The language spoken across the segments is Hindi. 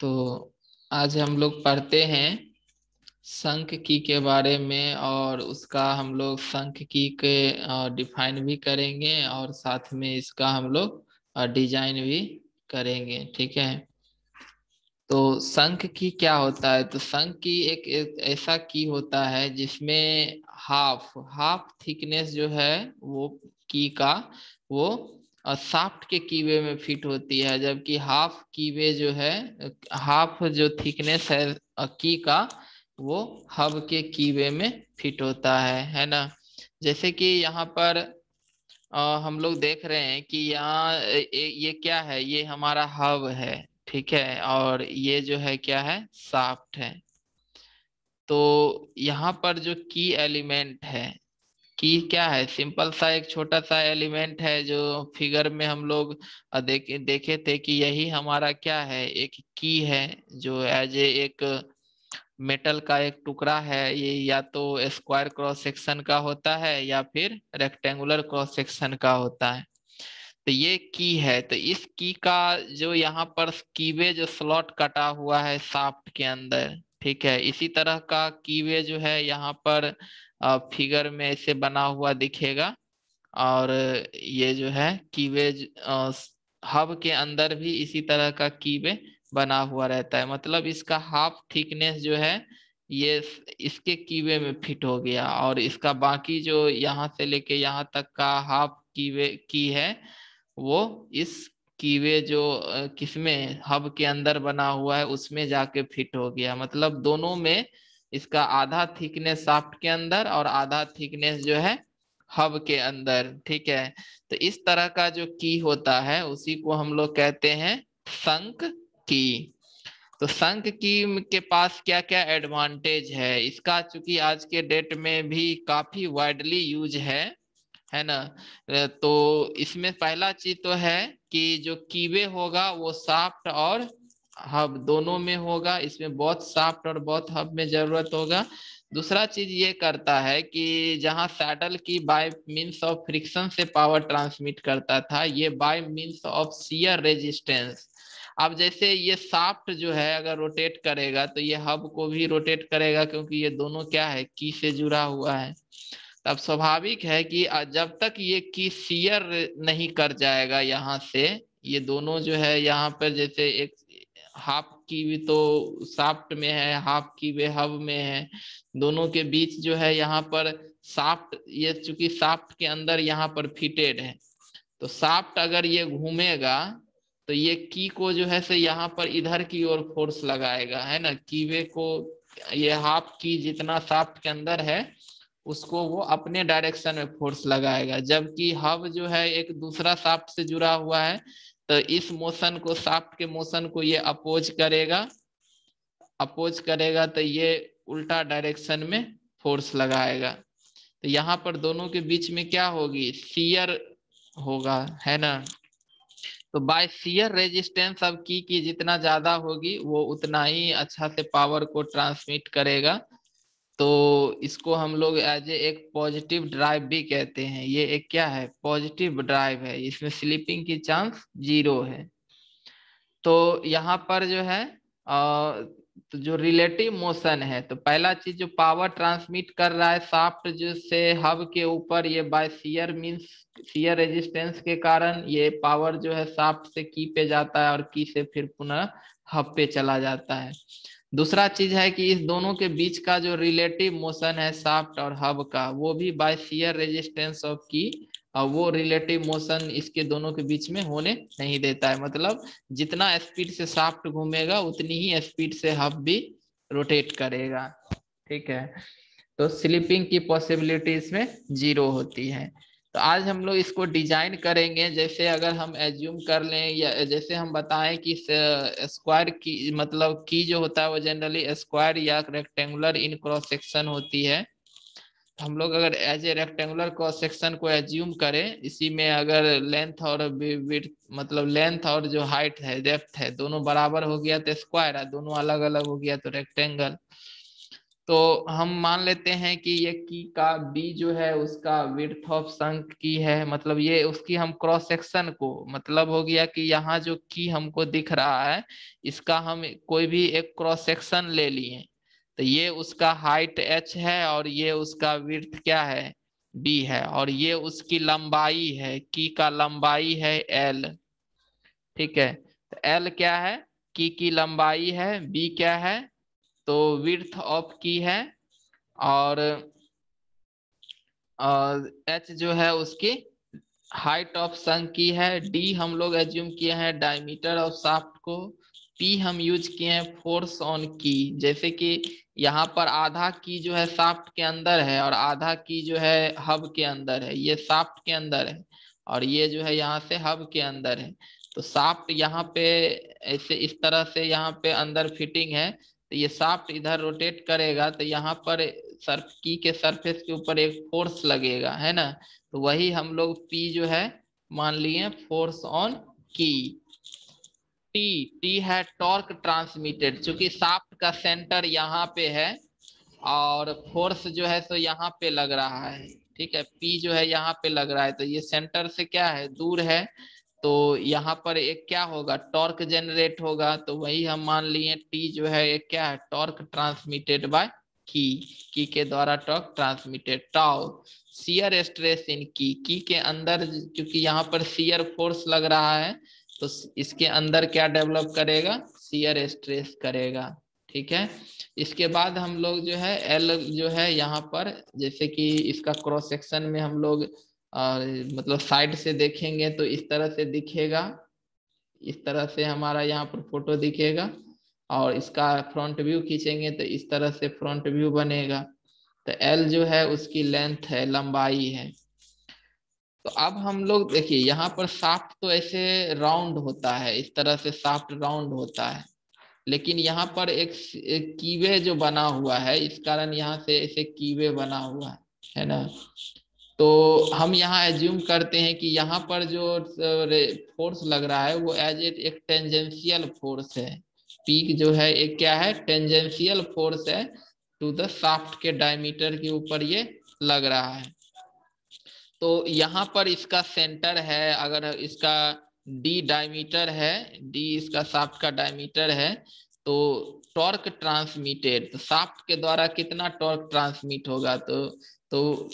तो आज हम लोग पढ़ते हैं संख की के बारे में, और उसका हम लोग संख की के डिफाइन भी करेंगे और साथ में इसका हम लोग डिजाइन भी करेंगे। ठीक है। तो संख की क्या होता है? तो संख की एक ऐसा की होता है जिसमें हाफ हाफ थिकनेस जो है वो की का वो शाफ्ट के कीवे में फिट होती है, जबकि हाफ कीवे जो है हाफ जो थिकनेस है की का वो हब के कीवे में फिट होता है ना। जैसे कि यहाँ पर हम लोग देख रहे हैं कि यहाँ ये क्या है, ये हमारा हब है। ठीक है। और ये जो है क्या है, शाफ्ट है। तो यहाँ पर जो की एलिमेंट है, की क्या है, सिंपल सा एक छोटा सा एलिमेंट है जो फिगर में हम लोग देखे थे कि यही हमारा क्या है, एक की है जो एज ए एक मेटल का एक टुकड़ा है। ये या तो स्क्वायर क्रॉस सेक्शन का होता है या फिर रेक्टेंगुलर क्रॉस सेक्शन का होता है। तो ये की है, तो इस की का जो यहाँ पर कीवे जो स्लॉट कटा हुआ है शाफ्ट के अंदर, ठीक है, इसी तरह का कीवे जो है यहाँ पर फिगर में ऐसे बना हुआ दिखेगा। और ये जो है कीवे हब के अंदर भी इसी तरह का कीवे बना हुआ रहता है। मतलब इसका हाफ थिकनेस जो है ये इसके कीवे में फिट हो गया, और इसका बाकी जो यहाँ से लेके यहाँ तक का हाफ कीवे की है वो इस कीवे जो किसमें हब के अंदर बना हुआ है उसमें जाके फिट हो गया। मतलब दोनों में इसका आधा थिकनेस शाफ्ट के अंदर और आधा थिकनेस जो है हब के अंदर। ठीक है। तो इस तरह का जो की होता है उसी को हम लोग कहते हैं संक की। तो संक की के पास क्या क्या एडवांटेज है इसका, चूंकि आज के डेट में भी काफी वाइडली यूज है ना। तो इसमें पहला चीज तो है कि जो कीवे होगा वो शाफ्ट और हब दोनों में होगा। इसमें बहुत शाफ्ट और बहुत हब में जरूरत होगा। दूसरा चीज ये करता है कि जहां सैडल की बाय मीन्स ऑफ फ्रिक्शन से पावर ट्रांसमिट करता था, ये bye means of shear resistance. अब जैसे ये शाफ्ट जो है अगर रोटेट करेगा तो ये हब को भी रोटेट करेगा, क्योंकि ये दोनों क्या है, की से जुड़ा हुआ है। तब स्वाभाविक है कि जब तक ये की शियर नहीं कर जाएगा यहाँ से, ये दोनों जो है यहाँ पर जैसे एक हाफ की भी तो शाफ्ट में है, हाफ की वे हब में है, दोनों के बीच जो है यहाँ पर शाफ्ट, ये चूंकि शाफ्ट के अंदर यहाँ पर फिटेड है, तो शाफ्ट अगर ये घूमेगा तो ये की को जो है से यहाँ पर इधर की ओर फोर्स लगाएगा, है ना, कीवे को। ये हाफ की जितना शाफ्ट के अंदर है उसको वो अपने डायरेक्शन में फोर्स लगाएगा, जबकि हब जो है एक दूसरा शाफ्ट से जुड़ा हुआ है, तो इस मोशन को, शाफ्ट के मोशन को ये अपोज करेगा तो ये उल्टा डायरेक्शन में फोर्स लगाएगा। तो यहाँ पर दोनों के बीच में क्या होगी, शियर होगा, है ना। तो बाय शियर रेजिस्टेंस अब की जितना ज्यादा होगी वो उतना ही अच्छा से पावर को ट्रांसमिट करेगा। तो इसको हम लोग एज ए एक पॉजिटिव ड्राइव भी कहते हैं। ये एक क्या है, पॉजिटिव ड्राइव है, इसमें स्लिपिंग की चांस 0 है। तो यहाँ पर जो है तो जो रिलेटिव मोशन है, तो पहला चीज जो पावर ट्रांसमिट कर रहा है शाफ्ट जो से हब के ऊपर, ये by shear means shear resistance के कारण ये पावर जो है शाफ्ट से की पे जाता है और की से फिर पुनः हब पे चला जाता है। दूसरा चीज है कि इस दोनों के बीच का जो रिलेटिव मोशन है शाफ्ट और हब का, वो भी बाय शियर रेजिस्टेंस ऑफ की, और वो रिलेटिव मोशन इसके दोनों के बीच में होने नहीं देता है। मतलब जितना स्पीड से शाफ्ट घूमेगा उतनी ही स्पीड से हब भी रोटेट करेगा। ठीक है। तो स्लिपिंग की पॉसिबिलिटी इसमें 0 होती है। तो आज हम लोग इसको डिजाइन करेंगे। जैसे अगर हम एज्यूम कर लें या जैसे हम बताएं कि स्क्वायर की मतलब की जो होता है वो जनरली स्क्वायर या रेक्टेंगुलर इन क्रॉस सेक्शन होती है। हम लोग अगर as a rectangular cross section को एज्यूम करें, इसी में अगर लेंथ और विड्थ मतलब लेंथ और जो हाइट है, डेप्थ है, दोनों बराबर हो गया तो स्क्वायर है, दोनों अलग अलग हो गया तो रेक्टेंगल। तो हम मान लेते हैं कि ये की का बी जो है उसका विड्थ ऑफ संक की है, मतलब ये उसकी हम क्रॉस सेक्शन को, मतलब हो गया कि यहाँ जो की हमको दिख रहा है इसका हम कोई भी एक क्रॉस सेक्शन ले लिए, तो ये उसका हाइट h है और ये उसका विड्थ क्या है b है, और ये उसकी लंबाई है, की का लंबाई है l। ठीक है, तो l क्या है, की लंबाई है, b क्या है, तो विड्थ ऑफ की है, और एच जो है उसकी हाइट ऑफ संक की है, डी हम लोग एज्यूम किए हैं डायमीटर ऑफ शाफ्ट को, पी हम यूज किए हैं फोर्स ऑन की। जैसे कि यहाँ पर आधा की जो है शाफ्ट के अंदर है और आधा की जो है हब के अंदर है, ये शाफ्ट के अंदर है और ये जो है यहाँ से हब के अंदर है। तो शाफ्ट यहाँ पे ऐसे इस तरह से यहाँ पे अंदर फिटिंग है, तो ये शाफ्ट इधर रोटेट करेगा तो यहाँ पर सर्फ की के सरफेस के ऊपर एक फोर्स लगेगा, है ना। तो वही हम लोग P जो है मान लिए फोर्स ऑन की। टी टी है टॉर्क ट्रांसमिटेड, चूंकि शाफ्ट का सेंटर यहाँ पे है और फोर्स जो है सो यहाँ पे लग रहा है। ठीक है, P जो है यहाँ पे लग रहा है, तो ये सेंटर से क्या है दूर है, तो यहाँ पर एक क्या होगा टॉर्क जनरेट होगा, तो वही हम मान लिए टी जो है एक क्या है टॉर्क ट्रांसमिटेड बाय की के द्वारा torque transmitted. Tau shear stress in की के अंदर, क्योंकि यहाँ पर शियर फोर्स लग रहा है तो इसके अंदर क्या डेवलप करेगा, शियर स्ट्रेस करेगा। ठीक है, इसके बाद हम लोग जो है एल जो है यहाँ पर, जैसे कि इसका क्रॉस सेक्शन में हम लोग मतलब साइड से देखेंगे तो इस तरह से दिखेगा, इस तरह से हमारा यहाँ पर फोटो दिखेगा, और इसका फ्रंट व्यू खींचेंगे तो इस तरह से फ्रंट व्यू बनेगा। तो एल जो है उसकी लेंथ है, लंबाई है। तो अब हम लोग देखिए यहाँ पर शाफ्ट तो ऐसे राउंड होता है, इस तरह से शाफ्ट राउंड होता है, लेकिन यहाँ पर एक कीवे जो बना हुआ है, इस कारण यहाँ से ऐसे कीवे बना हुआ है ना। तो हम यहाँ एज्यूम करते हैं कि यहाँ पर जो फोर्स लग रहा है वो एज एक टेंजेंशियल फोर्स है। पीक जो है एक क्या है टेंजेंशियल फोर्स है टू द शाफ्ट के डायमीटर के ऊपर ये लग रहा है। तो यहाँ पर इसका सेंटर है, अगर इसका डी डायमीटर है, डी इसका शाफ्ट का डायमीटर है, तो टॉर्क ट्रांसमिटेड, तो शाफ्ट के द्वारा कितना टॉर्क ट्रांसमिट होगा, तो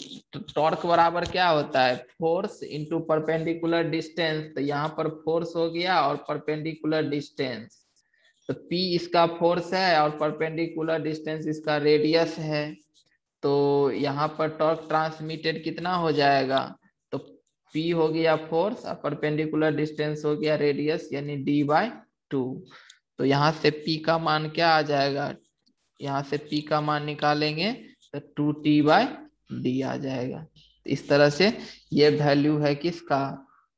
टॉर्क बराबर क्या होता है फोर्स इंटू परपेंडिकुलर डिस्टेंस। तो यहाँ पर फोर्स हो गया और परपेंडिकुलर डिस्टेंस, तो P इसका फोर्स है और परपेंडिकुलर डिस्टेंस इसका रेडियस है। तो यहाँ पर टॉर्क ट्रांसमिटेड कितना हो जाएगा, तो P हो गया फोर्स और परपेंडिकुलर डिस्टेंस हो गया रेडियस, यानी d/2। तो यहाँ से P का मान क्या आ जाएगा, यहाँ से P का मान निकालेंगे तो 2T/d आ जाएगा। तो इस तरह से ये वैल्यू है किसका,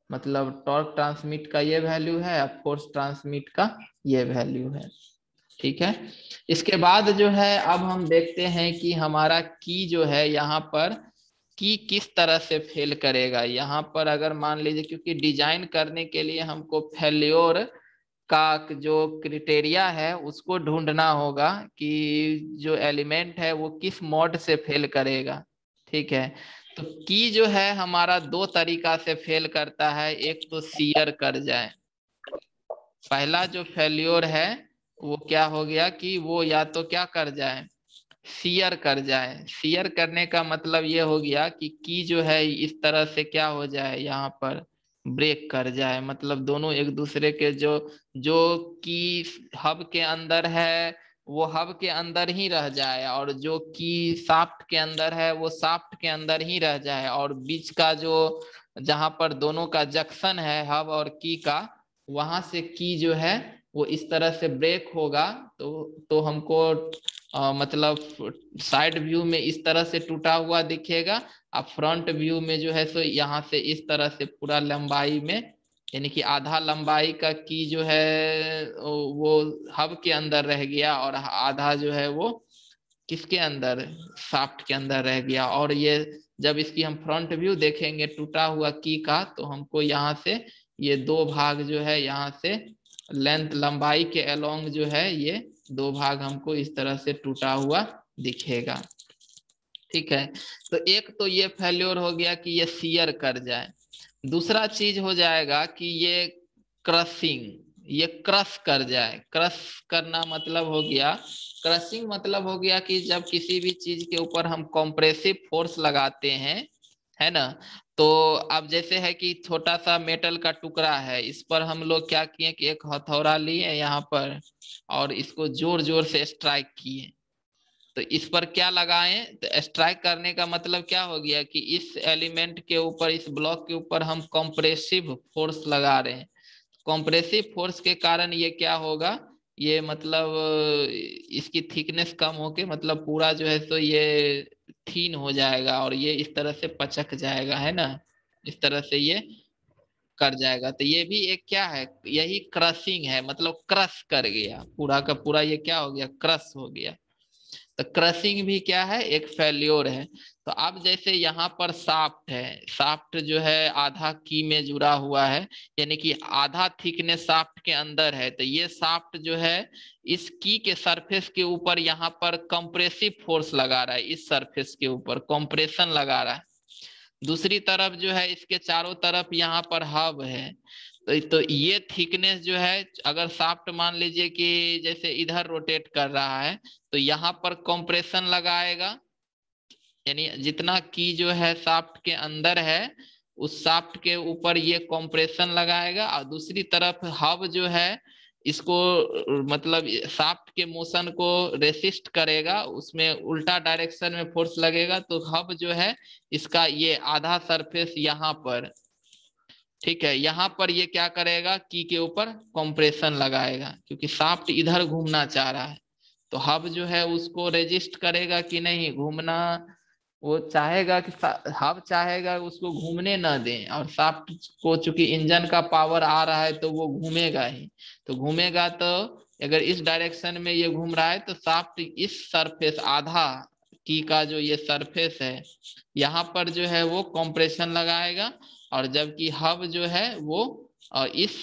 मतलब टॉर्क ट्रांसमिट का ये वैल्यू है और फोर्स ट्रांसमिट का ये वैल्यू है। ठीक है, इसके बाद जो है अब हम देखते हैं कि हमारा की जो है यहाँ पर की किस तरह से फेल करेगा। यहाँ पर अगर मान लीजिए, क्योंकि डिजाइन करने के लिए हमको फेल्योर का जो क्रिटेरिया है उसको ढूंढना होगा कि जो एलिमेंट है वो किस मोड से फेल करेगा। ठीक है, तो की जो है हमारा दो तरीका से फेल करता है, एक तो शियर कर जाए, पहला जो फेल्योर है वो क्या हो गया कि वो या तो क्या कर जाए शियर कर जाए। शियर करने का मतलब ये हो गया कि की जो है इस तरह से क्या हो जाए यहाँ पर ब्रेक कर जाए, मतलब दोनों एक दूसरे के जो जो की हब के अंदर है वो हब के अंदर ही रह जाए, और जो की शाफ्ट के अंदर है वो शाफ्ट के अंदर ही रह जाए, और बीच का जो जहां पर दोनों का जंक्शन है हब और की का, वहां से की जो है वो इस तरह से ब्रेक होगा। तो हमको मतलब साइड व्यू में इस तरह से टूटा हुआ दिखेगा, अब फ्रंट व्यू में जो है सो यहाँ से इस तरह से पूरा लंबाई में, यानी कि आधा लंबाई का की जो है वो हब के अंदर रह गया और आधा जो है वो किसके अंदर शाफ्ट के अंदर रह गया। और ये जब इसकी हम फ्रंट व्यू देखेंगे टूटा हुआ की का, तो हमको यहाँ से ये दो भाग जो है यहाँ से लेंथ लंबाई के अलोंग जो है ये दो भाग हमको इस तरह से टूटा हुआ दिखेगा। ठीक है, तो एक तो ये फेल्योर हो गया कि ये शियर कर जाए। दूसरा चीज हो जाएगा कि ये क्रशिंग, ये क्रश कर जाए। क्रश करना मतलब हो गया, क्रशिंग मतलब हो गया कि जब किसी भी चीज के ऊपर हम कॉम्प्रेसिव फोर्स लगाते हैं, है ना। तो अब जैसे है कि छोटा सा मेटल का टुकड़ा है, इस पर हम लोग क्या किए कि एक हथौड़ा लिए यहाँ पर और इसको जोर जोर से स्ट्राइक किए। तो इस पर क्या लगाएं, तो स्ट्राइक करने का मतलब क्या हो गया कि इस एलिमेंट के ऊपर, इस ब्लॉक के ऊपर हम कंप्रेसिव फोर्स लगा रहे हैं। कंप्रेसिव फोर्स के कारण ये क्या होगा, ये मतलब इसकी थिकनेस कम होके मतलब पूरा जो है तो ये थीन हो जाएगा और ये इस तरह से पचक जाएगा, है ना। इस तरह से ये कर जाएगा। तो ये भी एक क्या है, यही क्रशिंग है, मतलब क्रश कर गया पूरा का पूरा, ये क्या हो गया, क्रश हो गया। तो क्रशिंग भी क्या है, एक फेल्योर है। तो अब जैसे यहाँ पर शाफ्ट है, शाफ्ट जो है आधा की में जुड़ा हुआ है, यानी कि आधा थिकनेस शाफ्ट के अंदर है। तो ये शाफ्ट जो है इस की के सरफेस के ऊपर यहाँ पर कंप्रेसिव फोर्स लगा रहा है, इस सरफेस के ऊपर कंप्रेशन लगा रहा है। दूसरी तरफ जो है इसके चारों तरफ यहाँ पर हब है। तो ये थिकनेस जो है, अगर शाफ्ट मान लीजिए कि जैसे इधर रोटेट कर रहा है तो यहाँ पर कंप्रेशन लगाएगा, यानी जितना की जो है शाफ्ट के अंदर है उस शाफ्ट के ऊपर ये कंप्रेशन लगाएगा। और दूसरी तरफ हब जो है इसको मतलब शाफ्ट के मोशन को रेसिस्ट करेगा, उसमें उल्टा डायरेक्शन में फोर्स लगेगा। तो हब जो है इसका ये आधा सरफेस यहाँ पर, ठीक है, यहाँ पर ये क्या करेगा, की के ऊपर कंप्रेशन लगाएगा क्योंकि शाफ्ट इधर घूमना चाह रहा है। तो हब जो है उसको रेजिस्ट करेगा कि नहीं घूमना, वो चाहेगा कि हब चाहेगा उसको घूमने न दें। और शाफ्ट को चूंकि इंजन का पावर आ रहा है तो वो घूमेगा ही। तो घूमेगा तो अगर इस डायरेक्शन में ये घूम रहा है तो शाफ्ट इस सरफेस आधा की का जो ये सरफेस है यहाँ पर जो है वो कंप्रेशन लगाएगा। और जबकि हब जो है वो इस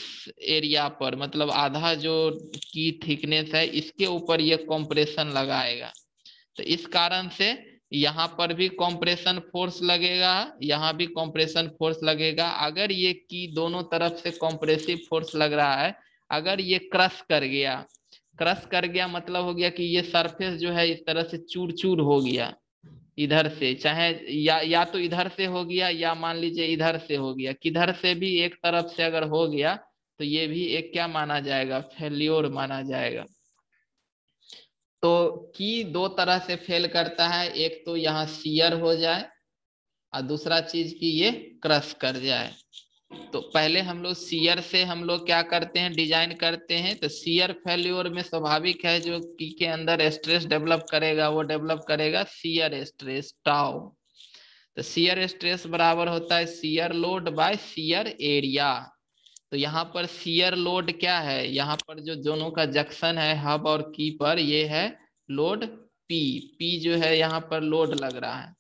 एरिया पर मतलब आधा जो की थिकनेस है इसके ऊपर ये कंप्रेशन लगाएगा। तो इस कारण से यहाँ पर भी कंप्रेशन फोर्स लगेगा, यहाँ भी कंप्रेशन फोर्स लगेगा। अगर ये की दोनों तरफ से कंप्रेसिव फोर्स लग रहा है, अगर ये क्रश कर गया, क्रश कर गया मतलब हो गया कि ये सरफेस जो है इस तरह से चूर चूर हो गया इधर से, चाहे या तो इधर से हो गया या मान लीजिए इधर से हो गया, किधर से भी एक तरफ से अगर हो गया तो ये भी एक क्या माना जाएगा, फेल्योर माना जाएगा। तो की दो तरह से फेल करता है, एक तो यहाँ शियर हो जाए और दूसरा चीज की ये क्रश कर जाए। तो पहले हम लोग शियर से हम लोग क्या करते हैं, डिजाइन करते हैं। तो शियर फेल्योर में स्वाभाविक है जो की के अंदर स्ट्रेस डेवलप करेगा वो डेवलप करेगा शियर स्ट्रेस टाउ। तो शियर स्ट्रेस बराबर होता है shear load bye shear area. तो यहाँ पर शियर लोड क्या है, यहाँ पर जो दोनों का जंक्शन है हब और की पर, ये है लोड पी। पी जो है यहाँ पर लोड लग रहा है,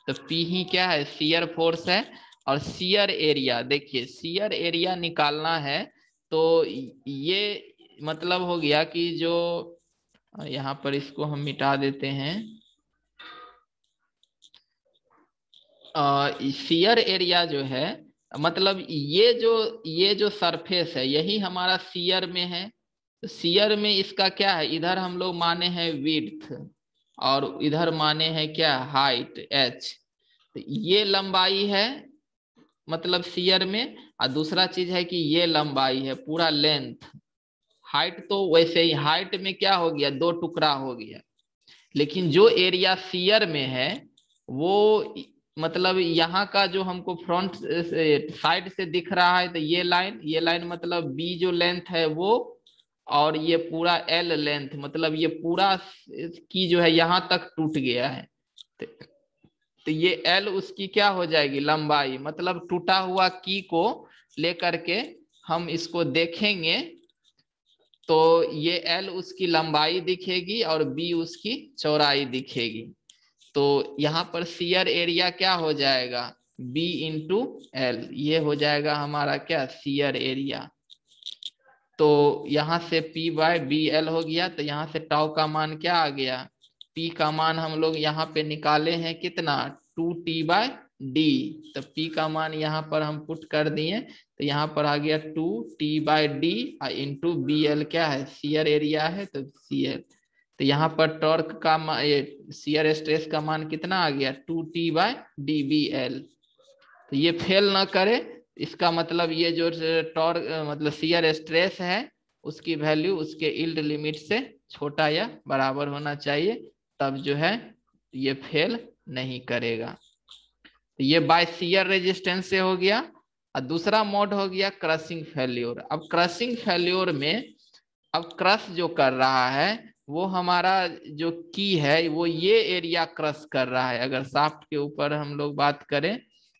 तो पी ही क्या है, शियर फोर्स है। और शियर एरिया, देखिए शियर एरिया निकालना है। तो ये मतलब हो गया कि जो यहाँ पर इसको हम मिटा देते हैं, शियर एरिया जो है मतलब ये जो सरफेस है यही हमारा शियर में है। तो शियर में इसका क्या है, इधर हम लोग माने हैं विड्थ और इधर माने हैं क्या, हाइट एच। तो ये लंबाई है मतलब शियर में, और दूसरा चीज है कि ये लंबाई है पूरा लेंथ। हाइट तो वैसे ही हाइट में क्या हो गया, दो टुकड़ा हो गया। लेकिन जो एरिया शियर में है वो मतलब यहाँ का जो हमको फ्रंट साइड से दिख रहा है, तो ये लाइन मतलब बी जो लेंथ है वो, और ये पूरा एल लेंथ मतलब ये पूरा की जो है यहाँ तक टूट गया है। तो ये एल उसकी क्या हो जाएगी, लंबाई। मतलब टूटा हुआ की को लेकर के हम इसको देखेंगे तो ये एल उसकी लंबाई दिखेगी और बी उसकी चौड़ाई दिखेगी। तो यहाँ पर शियर एरिया क्या हो जाएगा, बी इंटू एल, ये हो जाएगा हमारा क्या, शियर एरिया। तो यहाँ से P बाय बी एल हो गया, तो यहाँ से टाउ का मान क्या आ गया, P का मान हम लोग यहाँ पे निकाले हैं कितना 2T/D। तो P का मान यहाँ पर हम पुट कर दिए, तो यहाँ पर आ गया 2T/D इंटू BL क्या है, शियर एरिया है तो CL। तो यहाँ पर टॉर्क का शियर स्ट्रेस का मान कितना आ गया 2T/DBL। तो ये फेल ना करे, इसका मतलब ये जो टॉर्क मतलब शियर स्ट्रेस है उसकी वैल्यू उसके यील्ड लिमिट से छोटा या बराबर होना चाहिए, तब जो है ये फेल नहीं करेगा। तो ये बाय शियर रेजिस्टेंस से हो गया। और दूसरा मोड हो गया क्रशिंग फेल्योर। अब क्रशिंग फेल्योर में अब क्रश जो कर रहा है वो हमारा जो की है वो ये एरिया क्रश कर रहा है। अगर शाफ्ट के ऊपर हम लोग बात करें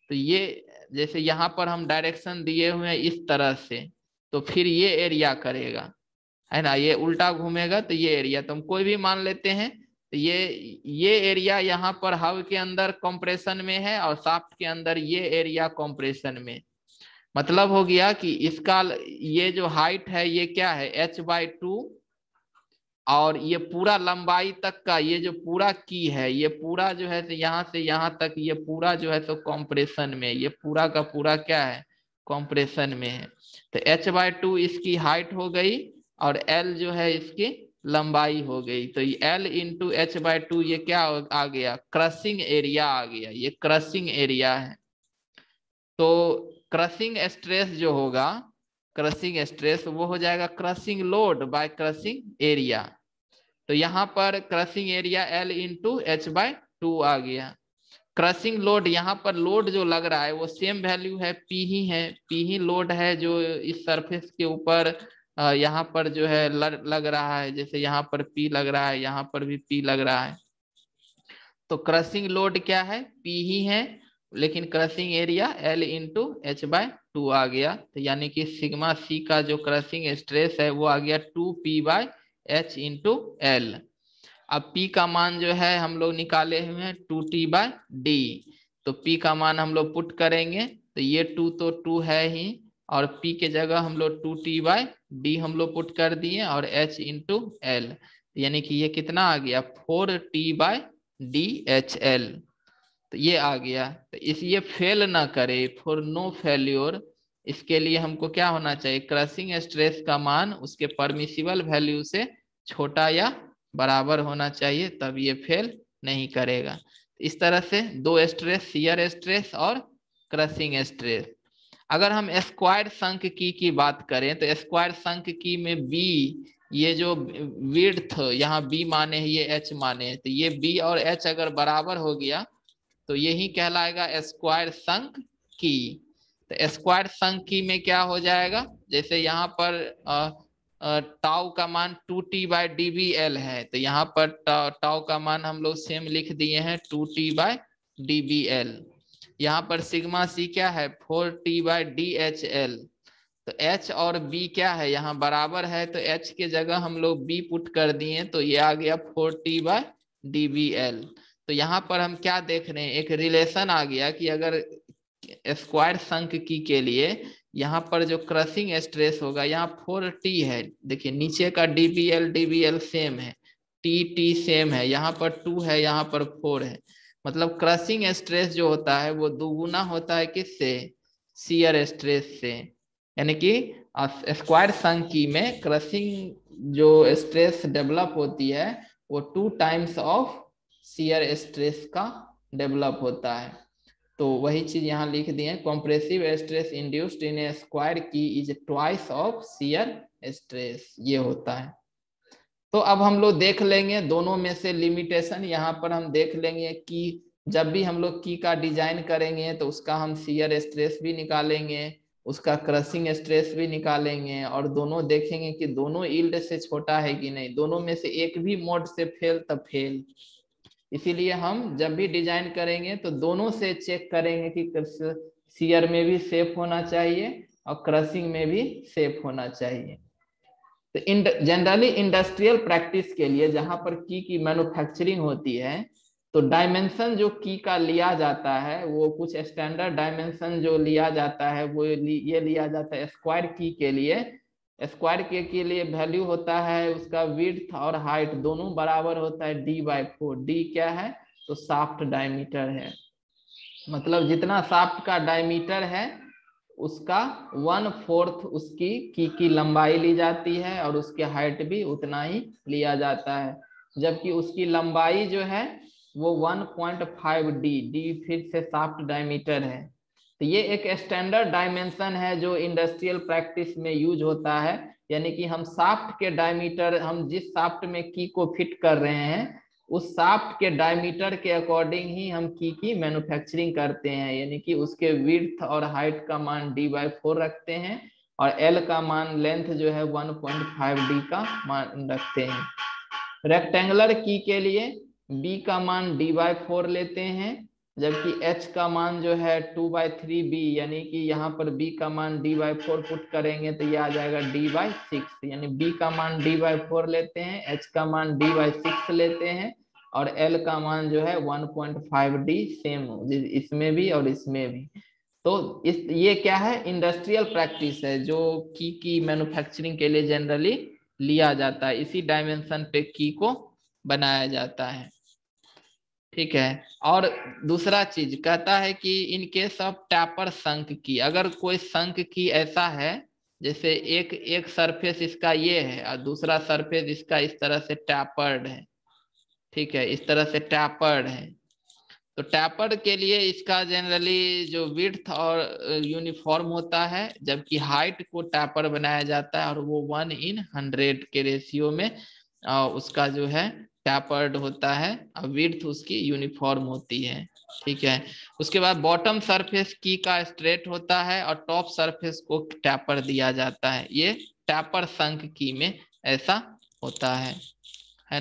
तो ये जैसे यहाँ पर हम डायरेक्शन दिए हुए हैं इस तरह से, तो फिर ये एरिया करेगा, है ना। ये उल्टा घूमेगा तो ये एरिया, तो हम कोई भी मान लेते हैं। तो ये एरिया यहाँ पर हब के अंदर कंप्रेशन में है और शाफ्ट के अंदर ये एरिया कंप्रेशन में। मतलब हो गया कि इसका ये जो हाइट है ये क्या है h/2, और ये पूरा लंबाई तक का ये जो पूरा की है ये पूरा जो है यहाँ से यहाँ तक ये पूरा जो है तो कॉम्प्रेशन में, ये पूरा का पूरा क्या है कॉम्प्रेशन में है। तो h/2 इसकी हाइट हो गई और L जो है इसकी लंबाई हो गई। तो L इंटू h/2 ये क्या आ गया क्रशिंग एरिया आ गया, ये क्रशिंग एरिया है। तो क्रशिंग स्ट्रेस जो होगा, क्रशिंग स्ट्रेस वो हो जाएगा crushing load bye crushing area. तो यहाँ पर crushing area L into h/2 आ गया। क्रशिंग लोड, यहाँ पर लोड जो लग रहा है वो सेम वैल्यू है P ही है, P ही लोड है जो इस सरफेस के ऊपर यहाँ पर जो है लग रहा है। जैसे यहाँ पर P लग रहा है, यहाँ पर भी P लग रहा है। तो क्रशिंग लोड क्या है P ही है, लेकिन crushing area L into h/2 आ गया। तो यानी कि सिग्मा C का जो क्रशिंग स्ट्रेस है वो आ गया 2P/H इंटू L। अब P का मान जो है हम लोग निकाले हुए हैं 2T/D। तो P का मान हम लोग पुट करेंगे, तो ये 2 तो 2 है ही, और P के जगह हम लोग 2T/D हम लोग पुट कर दिए और H इंटू L। यानी कि ये कितना आ गया 4T/DHL। तो ये आ गया। तो इस ये फेल ना करे, फॉर नो फेल्योर, इसके लिए हमको क्या होना चाहिए क्रशिंग स्ट्रेस का मान उसके परमिसिबल वैल्यू से छोटा या बराबर होना चाहिए, तब ये फेल नहीं करेगा। इस तरह से दो स्ट्रेस, शियर स्ट्रेस और क्रशिंग स्ट्रेस। अगर हम स्क्वायर संक की बात करें तो स्क्वायर संक की में बी, ये जो विड्थ यहाँ बी माने है ये एच माने है, तो ये बी और एच अगर बराबर हो गया तो यही कहलाएगा स्क्वायर संक की। तो स्क्वायर संक की में क्या हो जाएगा, जैसे यहाँ पर टाउ का मान 2T/DBL है, तो यहाँ पर टाउ का मान हम लोग सेम लिख दिए हैं 2T/DBL। यहाँ पर सिग्मा C क्या है 4T/DHL। तो H और B क्या है यहाँ बराबर है, तो H के जगह हम लोग B पुट कर दिए, तो ये आ गया 4T/DBL। तो यहाँ पर हम क्या देख रहे हैं, एक रिलेशन आ गया कि अगर स्क्वायर संक की के लिए यहाँ पर जो क्रशिंग स्ट्रेस होगा यहाँ 4T है, देखिए नीचे का DBL सेम है, T सेम है, यहाँ पर 2 है, यहाँ पर 4 है। मतलब क्रशिंग स्ट्रेस जो होता है वो दुगुना होता है किससे, शियर स्ट्रेस से। यानी कि स्क्वायर संकी में क्रशिंग जो स्ट्रेस डेवलप होती है वो 2 टाइम्स ऑफ शियर स्ट्रेस का डेवलप होता है। तो वही चीज यहाँ लिख दिए, compressive stress induced in a square की is twice of shear stress, ये होता है। तो अब हम लोग देख लेंगे दोनों में से लिमिटेशन। यहाँ पर हम देख लेंगे कि जब भी हम लोग की का डिजाइन करेंगे तो उसका हम शियर स्ट्रेस भी निकालेंगे, उसका क्रशिंग स्ट्रेस भी निकालेंगे, और दोनों देखेंगे कि दोनों यील्ड से छोटा है कि नहीं, दोनों में से एक भी मोड से फेल तब फेल। इसीलिए हम जब भी डिजाइन करेंगे तो दोनों से चेक करेंगे कि शियर में भी सेफ होना चाहिए और क्रशिंग में भी सेफ होना चाहिए। तो जनरली इंडस्ट्रियल प्रैक्टिस के लिए जहां पर की मैन्युफैक्चरिंग होती है तो डायमेंशन जो की का लिया जाता है वो कुछ स्टैंडर्ड डायमेंशन जो लिया जाता है वो ये लिया जाता है स्क्वायर की के लिए स्क्वायर के लिए वैल्यू होता है उसका विड्थ और हाइट दोनों बराबर होता है d/4। d क्या है, तो शाफ्ट डायमीटर है, मतलब जितना शाफ्ट का डायमीटर है उसका 1/4 उसकी की लंबाई ली जाती है और उसके हाइट भी उतना ही लिया जाता है। जबकि उसकी लंबाई जो है वो 1.5 डी फिर से शाफ्ट डायमीटर है। तो ये एक स्टैंडर्ड डायमेंशन है जो इंडस्ट्रियल प्रैक्टिस में यूज होता है, यानी कि हम शाफ्ट के डायमीटर, हम जिस शाफ्ट में की को फिट कर रहे हैं उस शाफ्ट के डायमीटर के अकॉर्डिंग ही हम की मैन्युफैक्चरिंग करते हैं, यानी कि उसके विड्थ और हाइट का मान d/4 रखते हैं और l का मान, लेंथ जो है 1.5 d का मान रखते हैं। रेक्टेंगुलर की के लिए b का मान d/4 लेते हैं, जबकि h का मान जो है 2/3b, यानी कि यहाँ पर b का मान d/4 पुट करेंगे तो ये आ जाएगा d/6, यानी b का मान d/4 लेते हैं, h का मान d/6 लेते हैं और l का मान जो है 1.5 d, सेम इसमें भी और इसमें भी। तो ये क्या है, इंडस्ट्रियल प्रैक्टिस है जो की मैन्युफैक्चरिंग के लिए जनरली लिया जाता है, इसी डायमेंशन पे की को बनाया जाता है। ठीक है। और दूसरा चीज कहता है कि इन केस ऑफ टैपर संक की, अगर कोई संक की ऐसा है जैसे एक सरफेस इसका ये है और दूसरा सरफेस इसका इस तरह से टैपर्ड है, ठीक है, इस तरह से टैपर्ड है, तो टैपर्ड के लिए इसका जनरली जो विड्थ और यूनिफॉर्म होता है, जबकि हाइट को टैपर बनाया जाता है और वो 1:100 के रेशियो में उसका जो है टैपर्ड होता है और विड्थ उसकी यूनिफॉर्म होती है। ठीक है। उसके बाद बॉटम सरफेस की का स्ट्रेट होता है और टॉप सरफेस को टैपर दिया जाता है, ये टैपर संक की में ऐसा होता है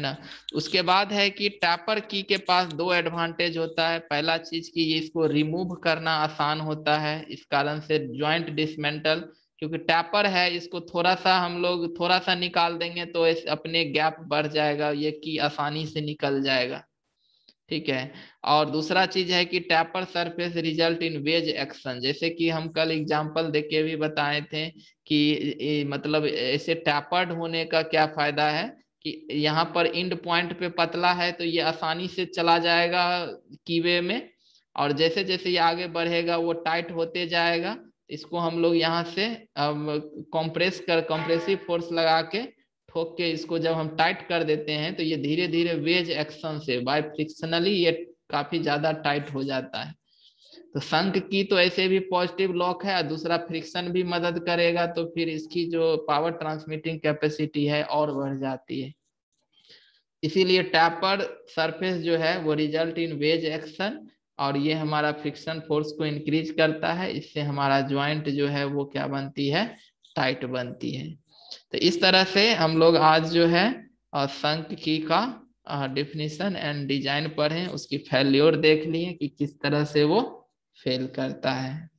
ना। उसके बाद है कि टैपर की के पास दो एडवांटेज होता है। पहला चीज कि ये इसको रिमूव करना आसान होता है, इस कारण से जॉइंट डिसमेंटल, क्योंकि टैपर है इसको थोड़ा सा हम लोग थोड़ा सा निकाल देंगे तो अपने गैप बढ़ जाएगा, ये की आसानी से निकल जाएगा। ठीक है। और दूसरा चीज है कि taper surface result in wedge action, जैसे कि हम कल एग्जांपल देके भी बताए थे कि मतलब ऐसे टैपर्ड होने का क्या फायदा है कि यहाँ पर इंड पॉइंट पे पतला है तो ये आसानी से चला जाएगा कीवे में, और जैसे जैसे ये आगे बढ़ेगा वो टाइट होते जाएगा। इसको हम लोग यहाँ से कंप्रेसिव फोर्स लगा के ठोक के इसको जब हम टाइट कर देते हैं तो ये धीरे धीरे वेज एक्शन से बाय फ्रिक्शनली ये काफी ज्यादा टाइट हो जाता है। तो संक की तो ऐसे भी पॉजिटिव लॉक है और दूसरा फ्रिक्शन भी मदद करेगा, तो फिर इसकी जो पावर ट्रांसमिटिंग कैपेसिटी है और बढ़ जाती है। इसीलिए टैपर सरफेस जो है वो रिजल्ट इन वेज एक्शन, और ये हमारा फ्रिक्शन फोर्स को इंक्रीज करता है, इससे हमारा ज्वाइंट जो है वो क्या बनती है, टाइट बनती है। तो इस तरह से हम लोग आज जो है संक की का डेफिनेशन एंड डिजाइन पढ़े, उसकी फेल्योर देख लिए कि किस तरह से वो फेल करता है।